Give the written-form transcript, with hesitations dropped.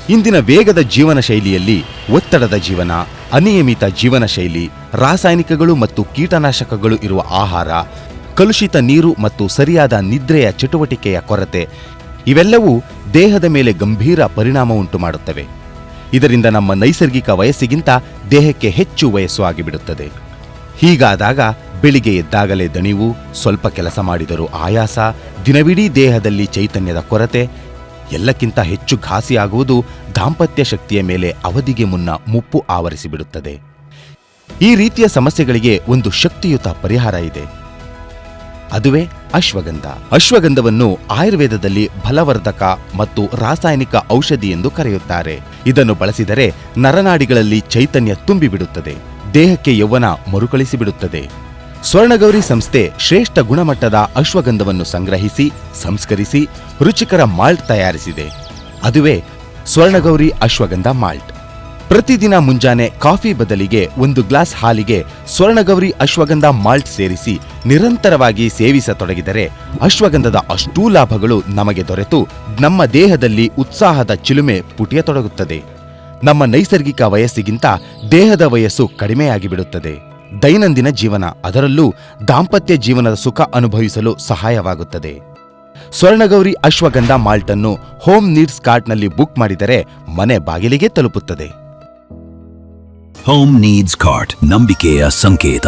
ಇಂದಿನ ವೇಗದ ಜೀವನ ಶೈಲಿಯಲ್ಲಿ ಒತ್ತಡದ ಜೀವನ, ಅನಿಯಮಿತ ಜೀವನ ಶೈಲಿ, ರಾಸಾಯನಿಕಗಳು ಮತ್ತು ಕೀಟನಾಶಕಗಳು ಇರುವ ಆಹಾರ, ಕಲುಷಿತ ನೀರು ಮತ್ತು ಸರಿಯಾದ ನಿದ್ರೆಯ ಚಟುವಟಿಕೆಯ ಕೊರತೆ ಇವೆಲ್ಲವೂ ದೇಹದ ಮೇಲೆ ಗಂಭೀರ ಪರಿಣಾಮ ಉಂಟು ಮಾಡುತ್ತವೆ. ಇದರಿಂದ ನಮ್ಮ ನೈಸರ್ಗಿಕ ವಯಸ್ಸಿಗಿಂತ ದೇಹಕ್ಕೆ ಹೆಚ್ಚು ವಯಸ್ಸು ಆಗಿಬಿಡುತ್ತದೆ. ಹೀಗಾದಾಗ ಬೆಳಿಗ್ಗೆ ಎದ್ದಾಗಲೇ ದಣಿವು, ಸ್ವಲ್ಪ ಕೆಲಸ ಮಾಡಿದರೂ ಆಯಾಸ, ದಿನವಿಡೀ ದೇಹದಲ್ಲಿ ಚೈತನ್ಯದ ಕೊರತೆ, ಎಲ್ಲಕ್ಕಿಂತ ಹೆಚ್ಚು ಘಾಸಿಯಾಗುವುದು ದಾಂಪತ್ಯ ಶಕ್ತಿಯ ಮೇಲೆ ಅವಧಿಗೆ ಮುನ್ನ ಮುಪ್ಪು ಆವರಿಸಿಬಿಡುತ್ತದೆ. ಈ ರೀತಿಯ ಸಮಸ್ಯೆಗಳಿಗೆ ಒಂದು ಶಕ್ತಿಯುತ ಪರಿಹಾರ ಇದೆ. ಅದುವೇ ಅಶ್ವಗಂಧ. ಅಶ್ವಗಂಧವನ್ನು ಆಯುರ್ವೇದದಲ್ಲಿ ಬಲವರ್ಧಕ ಮತ್ತು ರಾಸಾಯನಿಕ ಔಷಧಿ ಎಂದು ಕರೆಯುತ್ತಾರೆ. ಇದನ್ನು ಬಳಸಿದರೆ ನರನಾಡಿಗಳಲ್ಲಿ ಚೈತನ್ಯ ತುಂಬಿಬಿಡುತ್ತದೆ, ದೇಹಕ್ಕೆ ಯೌವನ ಮರುಕಳಿಸಿಬಿಡುತ್ತದೆ. ಸ್ವರ್ಣಗೌರಿ ಸಂಸ್ಥೆ ಶ್ರೇಷ್ಠ ಗುಣಮಟ್ಟದ ಅಶ್ವಗಂಧವನ್ನು ಸಂಗ್ರಹಿಸಿ, ಸಂಸ್ಕರಿಸಿ ರುಚಿಕರ ಮಾಲ್ಟ್ ತಯಾರಿಸಿದೆ. ಅದುವೇ ಸ್ವರ್ಣಗೌರಿ ಅಶ್ವಗಂಧ ಮಾಲ್ಟ್. ಪ್ರತಿದಿನ ಮುಂಜಾನೆ ಕಾಫಿ ಬದಲಿಗೆ 1 ಗ್ಲಾಸ್ ಹಾಲಿಗೆ ಸ್ವರ್ಣಗೌರಿ ಅಶ್ವಗಂಧ ಮಾಲ್ಟ್ ಸೇರಿಸಿ ನಿರಂತರವಾಗಿ ಸೇವಿಸತೊಡಗಿದರೆ ಅಶ್ವಗಂಧದ ಅಷ್ಟೂ ಲಾಭಗಳು ನಮಗೆ ದೊರೆತು ನಮ್ಮ ದೇಹದಲ್ಲಿ ಉತ್ಸಾಹದ ಚಿಲುಮೆ ಪುಟಿಯತೊಡಗುತ್ತದೆ. ನಮ್ಮ ನೈಸರ್ಗಿಕ ವಯಸ್ಸಿಗಿಂತ ದೇಹದ ವಯಸ್ಸು ಕಡಿಮೆಯಾಗಿಬಿಡುತ್ತದೆ. ದೈನಂದಿನ ಜೀವನ, ಅದರಲ್ಲೂ ದಾಂಪತ್ಯ ಜೀವನದ ಸುಖ ಅನುಭವಿಸಲು ಸಹಾಯವಾಗುತ್ತದೆ. ಸ್ವರ್ಣಗೌರಿ ಅಶ್ವಗಂಧ ಮಾಲ್ಟ್ ಅನ್ನು ಹೋಮ್ ನೀಡ್ಸ್ ಕಾರ್ಟ್ನಲ್ಲಿ ಬುಕ್ ಮಾಡಿದರೆ ಮನೆ ಬಾಗಿಲಿಗೆ ತಲುಪುತ್ತದೆ. ಹೋಮ್ ನೀಡ್ಸ್ ಕಾರ್ಟ್, ನಂಬಿಕೆಯ ಸಂಕೇತ.